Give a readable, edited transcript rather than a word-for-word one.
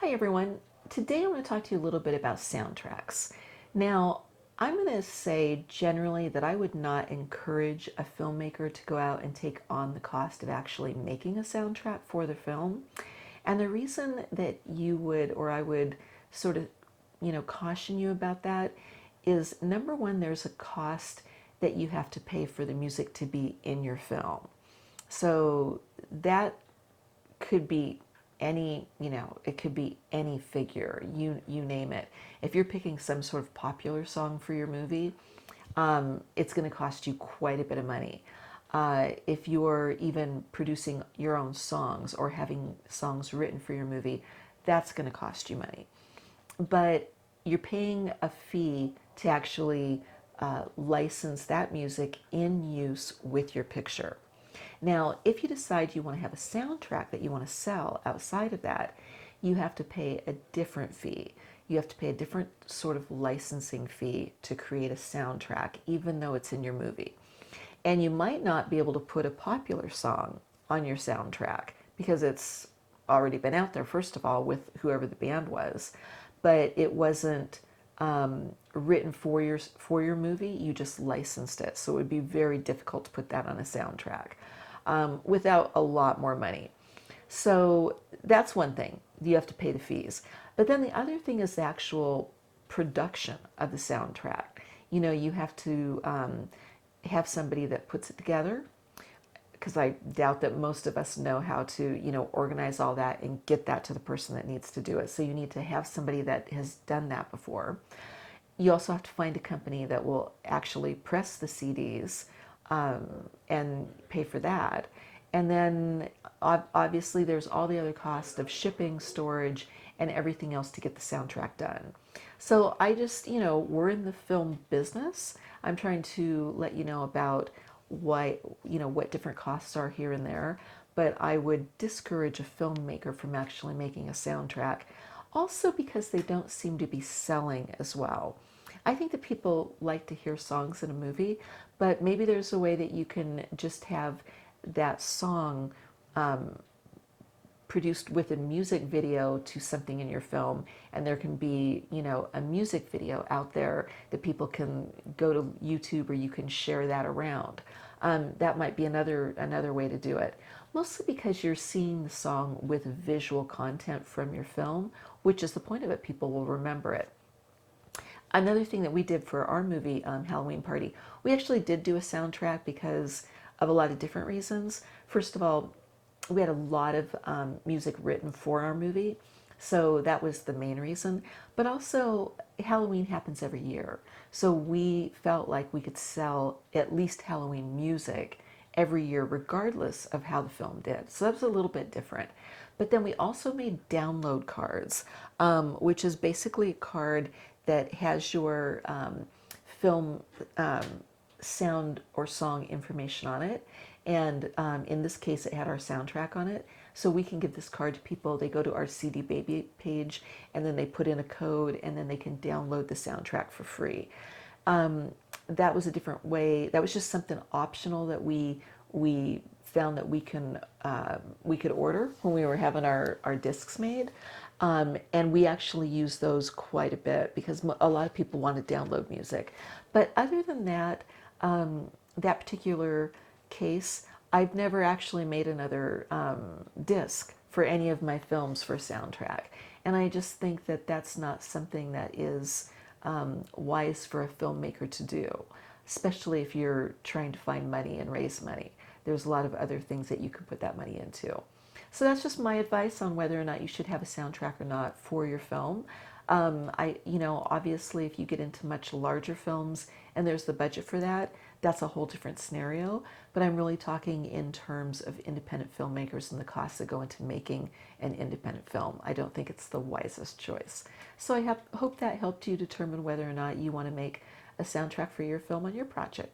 Hi everyone. Today I'm going to talk to you a little bit about soundtracks. Now, I'm going to say generally that I would not encourage a filmmaker to go out and take on the cost of actually making a soundtrack for the film. And the reason that you would, or I would sort of, caution you about that is number one, there's a cost that you have to pay for the music to be in your film. So that could be it could be any figure, you name it. If you're picking some sort of popular song for your movie, it's going to cost you quite a bit of money. If you're even producing your own songs or having songs written for your movie, that's going to cost you money. But you're paying a fee to actually license that music in use with your picture. Now, if you decide you want to have a soundtrack that you want to sell outside of that, you have to pay a different fee. You have to pay a different sort of licensing fee to create a soundtrack, even though it's in your movie. And you might not be able to put a popular song on your soundtrack because it's already been out there, first of all, with whoever the band was, but it wasn't written for your movie. You just licensed it, so it would be very difficult to put that on a soundtrack without a lot more money. So that's one thing. You have to pay the fees. But then the other thing is the actual production of the soundtrack. You have to have somebody that puts it together, because I doubt that most of us know how to, organize all that and get that to the person that needs to do it. So you need to have somebody that has done that before. You also have to find a company that will actually press the CDs and pay for that. And then obviously there's all the other costs of shipping, storage, and everything else to get the soundtrack done. So I just, we're in the film business. I'm trying to let you know about what different costs are here and there, but I would discourage a filmmaker from actually making a soundtrack, also because they don't seem to be selling as well. I think that people like to hear songs in a movie, but maybe there's a way that you can just have that song produced with a music video to something in your film, and there can be a music video out there that people can go to YouTube, or you can share that around. That might be another way to do it, mostly because you're seeing the song with visual content from your film, which is the point of it. People will remember it. Another thing that we did for our movie, Halloween Party, we actually did do a soundtrack because of a lot of different reasons. First of all, we had a lot of music written for our movie, so that was the main reason. But also, Halloween happens every year, so we felt like we could sell at least Halloween music every year, regardless of how the film did. So that was a little bit different. But then we also made download cards, which is basically a card that has your film sound or song information on it. And in this case, it had our soundtrack on it. So we can give this card to people. They go to our CD Baby page, and then they put in a code, and then they can download the soundtrack for free. That was a different way. That was just something optional that we found that we could order when we were having our discs made. And we actually use those quite a bit because a lot of people want to download music. But other than that, that particular case, I've never actually made another disc for any of my films for soundtrack. And I just think that that's not something that is wise for a filmmaker to do, especially if you're trying to find money and raise money. There's a lot of other things that you could put that money into. So that's just my advice on whether or not you should have a soundtrack or not for your film. Obviously, if you get into much larger films and there's the budget for that, that's a whole different scenario. But I'm really talking in terms of independent filmmakers and the costs that go into making an independent film. I don't think it's the wisest choice. So I hope that helped you determine whether or not you want to make a soundtrack for your film on your project.